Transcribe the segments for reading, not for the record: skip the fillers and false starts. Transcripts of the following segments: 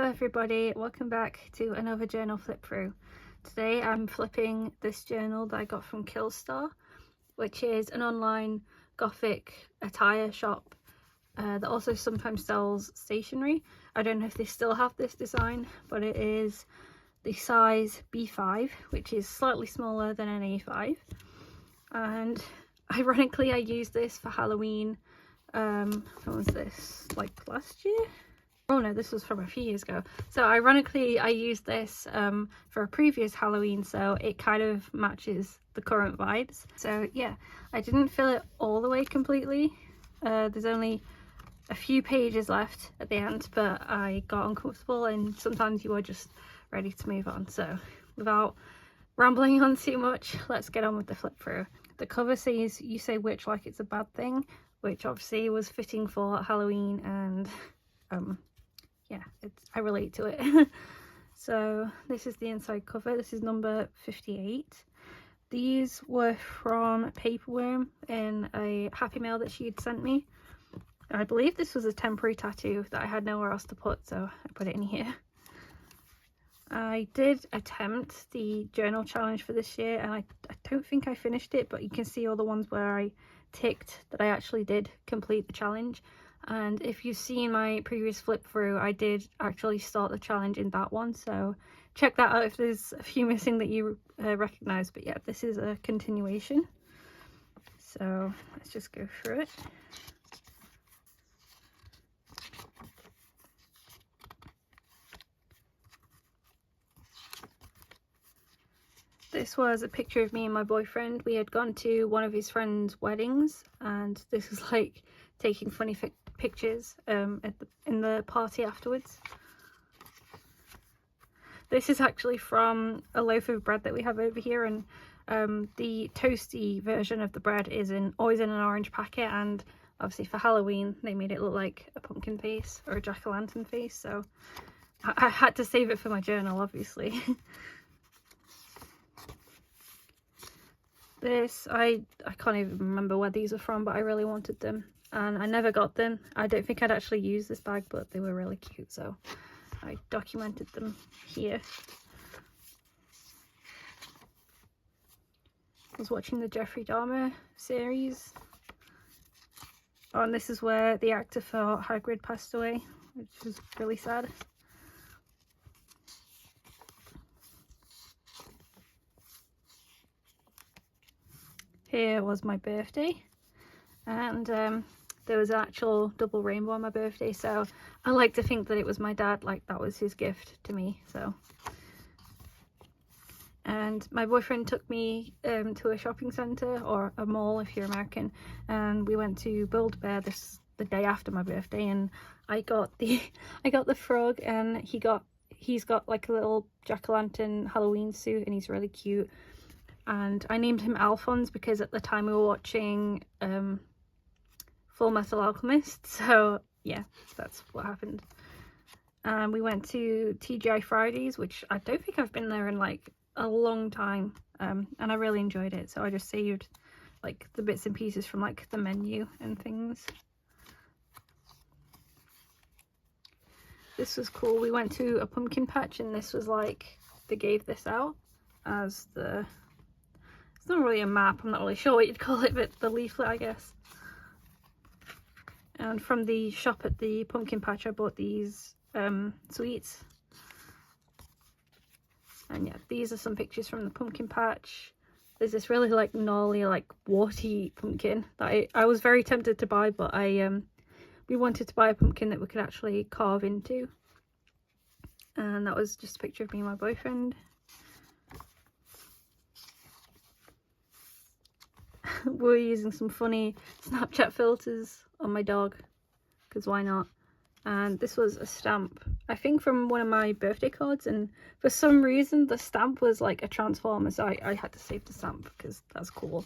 everybody, welcome back to another journal flip through. Today I'm flipping this journal that I got from Killstar, which is an online gothic attire shop that also sometimes sells stationery. I don't know if they still have this design, but it is the size B5, which is slightly smaller than an A5. And ironically I used this for Halloween. When was this? Like last year? Oh no, this was from a few years ago. So ironically I used this for a previous Halloween, so it kind of matches the current vibes. So yeah, I didn't fill it all the way completely. There's only a few pages left at the end, but I got uncomfortable and sometimes you are just ready to move on. So without rambling on too much, let's get on with the flip through. The cover says "You say witch like it's a bad thing," which obviously was fitting for Halloween, and yeah, I relate to it. So this is the inside cover. This is number 58. These were from Paperworm in a Happy Mail that she had sent me. I believe this was a temporary tattoo that I had nowhere else to put, so I put it in here. I did attempt the journal challenge for this year, and I don't think I finished it, but you can see all the ones where I ticked that I actually did complete the challenge. And if you've seen my previous flip through, I did actually start the challenge in that one, so check that out if there's a few missing that you recognize. But yeah, this is a continuation, so let's just go through it. This was a picture of me and my boyfriend. We had gone to one of his friends' weddings, and this was like taking funny pictures in the party afterwards. This is actually from a loaf of bread that we have over here, and the toasty version of the bread is always in an orange packet, and obviously for Halloween they made it look like a pumpkin face or a jack-o'-lantern face, so I had to save it for my journal, obviously. This, I can't even remember where these are from, but I really wanted them and I never got them. I don't think I'd actually use this bag, but they were really cute, so I documented them here. I was watching the Jeffrey Dahmer series. Oh, and this is where the actor for Hagrid passed away, which was really sad. Here was my birthday, and there was an actual double rainbow on my birthday, so I like to think that it was my dad, like that was his gift to me. So, and my boyfriend took me to a shopping centre, or a mall if you're American, and we went to Build-A-Bear the day after my birthday, and I got the frog, and he's got like a little jack-o'-lantern Halloween suit, and he's really cute. And I named him Alphonse because at the time we were watching Full Metal Alchemist, so yeah, that's what happened. We went to TGI Fridays, which I don't think I've been there in like a long time, and I really enjoyed it, so I just saved like the bits and pieces from like the menu and things. This was cool. We went to a pumpkin patch, and this was like, they gave this out as the, it's not really a map, I'm not really sure what you'd call it, but the leaflet, I guess. And from the shop at the pumpkin patch I bought these sweets. And yeah, these are some pictures from the pumpkin patch. There's this really like gnarly, like warty pumpkin that I was very tempted to buy, but we wanted to buy a pumpkin that we could actually carve into. And that was just a picture of me and my boyfriend. We're using some funny Snapchat filters on my dog, because why not? And this was a stamp, I think from one of my birthday cards, and for some reason the stamp was like a transformer, so I had to save the stamp because that's cool.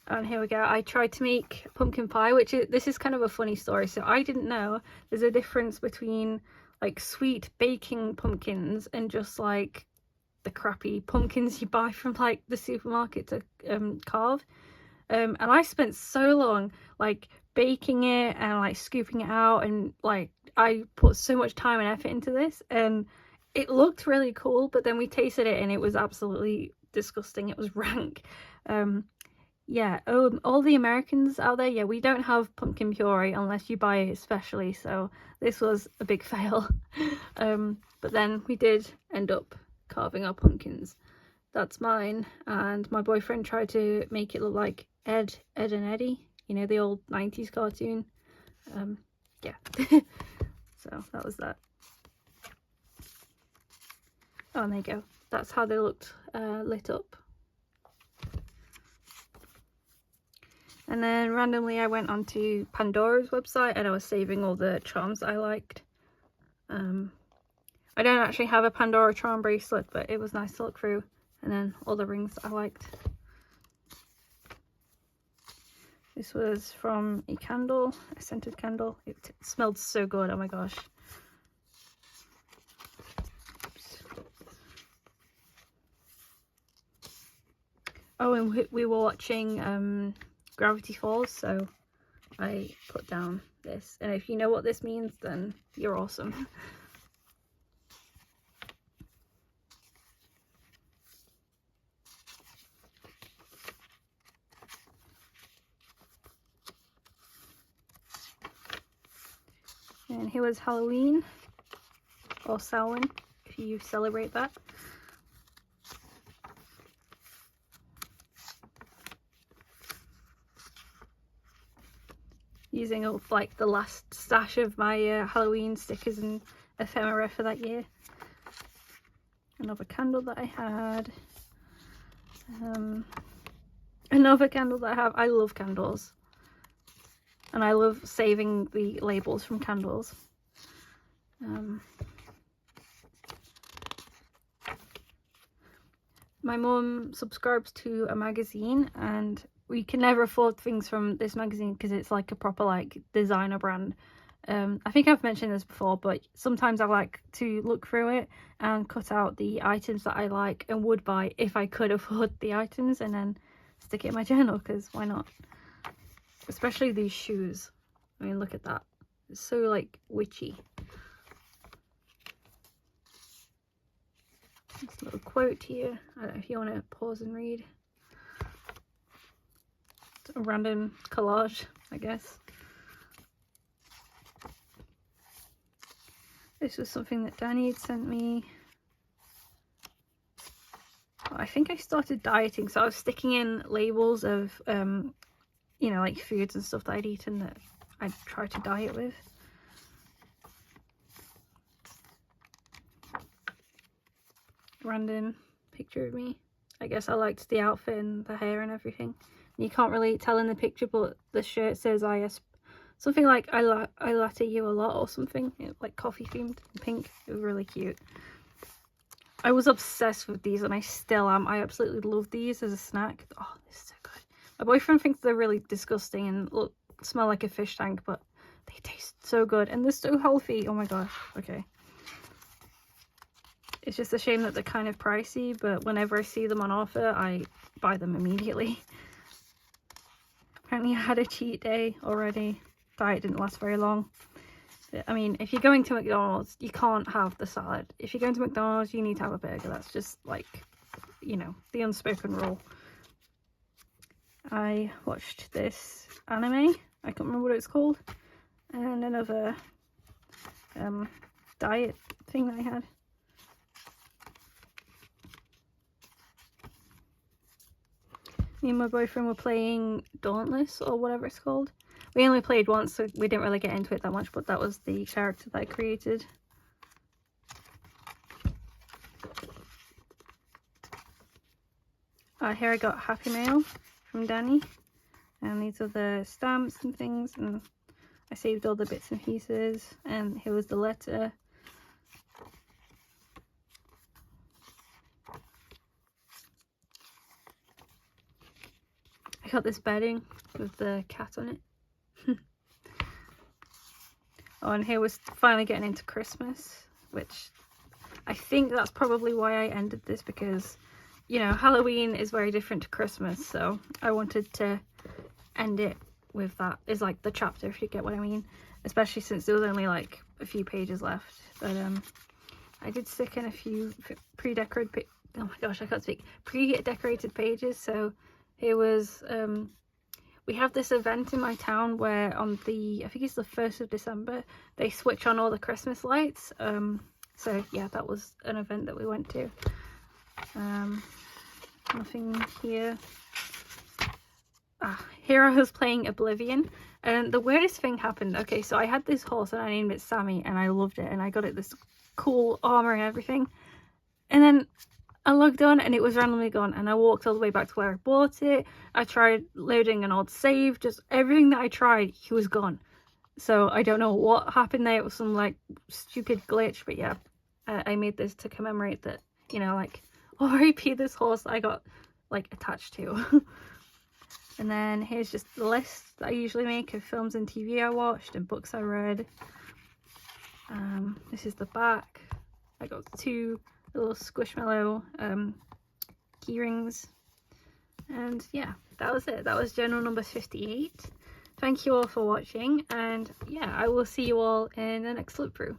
And here we go. I tried to make pumpkin pie, this is kind of a funny story. So I didn't know there's a difference between like sweet baking pumpkins and just like the crappy pumpkins you buy from like the supermarket to carve. And I spent so long like baking it and like scooping it out, and like I put so much time and effort into this, and it looked really cool, but then we tasted it and it was absolutely disgusting. It was rank. Yeah, all the Americans out there, yeah, we don't have pumpkin puree unless you buy it specially, so this was a big fail. But then we did end up carving our pumpkins. That's mine, and my boyfriend tried to make it look like Ed and Eddie, you know, the old 90s cartoon. Yeah. So that was that. Oh, and there you go. That's how they looked lit up. And then randomly I went onto Pandora's website and I was saving all the charms that I liked. I don't actually have a Pandora charm bracelet, but it was nice to look through. And then all the rings that I liked. This was from a candle, a scented candle. It smelled so good, oh my gosh. Oops. Oh, and we were watching Gravity Falls, so I put down this. And if you know what this means, then you're awesome. And here was Halloween, or Samhain, if you celebrate that. Using up like the last stash of my Halloween stickers and ephemera for that year. Another candle that I had. Another candle that I have. I love candles. And I love saving the labels from candles. My mum subscribes to a magazine, and we can never afford things from this magazine because it's like a proper like designer brand. I think I've mentioned this before, but sometimes I like to look through it and cut out the items that I like and would buy if I could afford the items, and then stick it in my journal, because why not? Especially these shoes. I mean, look at that. It's so like witchy. This little quote here. I don't know if you want to pause and read. It's a random collage, I guess. This was something that Danny had sent me. I think I started dieting, so I was sticking in labels of you know, like foods and stuff that I'd eaten that I'd try to diet with. Random picture of me. I guess I liked the outfit and the hair and everything. You can't really tell in the picture, but the shirt says something like I latte you a lot or something. It, like coffee themed and pink. It was really cute. I was obsessed with these, and I still am. I absolutely love these as a snack. Oh, this is so good. My boyfriend thinks they're really disgusting and smell like a fish tank, but they taste so good and they're so healthy. Oh my gosh. Okay. It's just a shame that they're kind of pricey, but whenever I see them on offer, I buy them immediately. Apparently I had a cheat day already. Diet didn't last very long. I mean, if you're going to McDonald's, you can't have the salad. If you're going to McDonald's, you need to have a burger. That's just like, you know, the unspoken rule. I watched this anime. I can't remember what it's called. And another diet thing that I had. Me and my boyfriend were playing Dauntless, or whatever it's called. We only played once, so we didn't really get into it that much, but that was the character that I created. Here I got Happy Mail from Danny, and these are the stamps and things, and I saved all the bits and pieces, and here was the letter. I got this bedding with the cat on it. Oh, and here was finally getting into Christmas, which I think that's probably why I ended this, because, you know, Halloween is very different to Christmas, so I wanted to end it with that is like the chapter, if you get what I mean, especially since there was only like a few pages left. But I did stick in a few pre-decorated oh my gosh, I can't speak, pre-decorated pages. So here was we have this event in my town where on I think it's the 1st of December, they switch on all the Christmas lights. So yeah, that was an event that we went to. Nothing here. Here I was playing Oblivion, and the weirdest thing happened. Okay, so I had this horse and I named it Sammy, and I loved it, and I got it this cool armor and everything. And then I logged on and it was randomly gone, and I walked all the way back to where I bought it. I tried loading an old save, just everything that I tried, he was gone. So I don't know what happened there. It was some like stupid glitch, but yeah, I made this to commemorate that, you know, like RIP this horse I got like attached to. And then here's just the list that I usually make of films and TV I watched and books I read. This is the back. I got 2 little Squishmallow key rings. And yeah, that was it. That was journal number 58. Thank you all for watching, and yeah, I will see you all in the next flip through.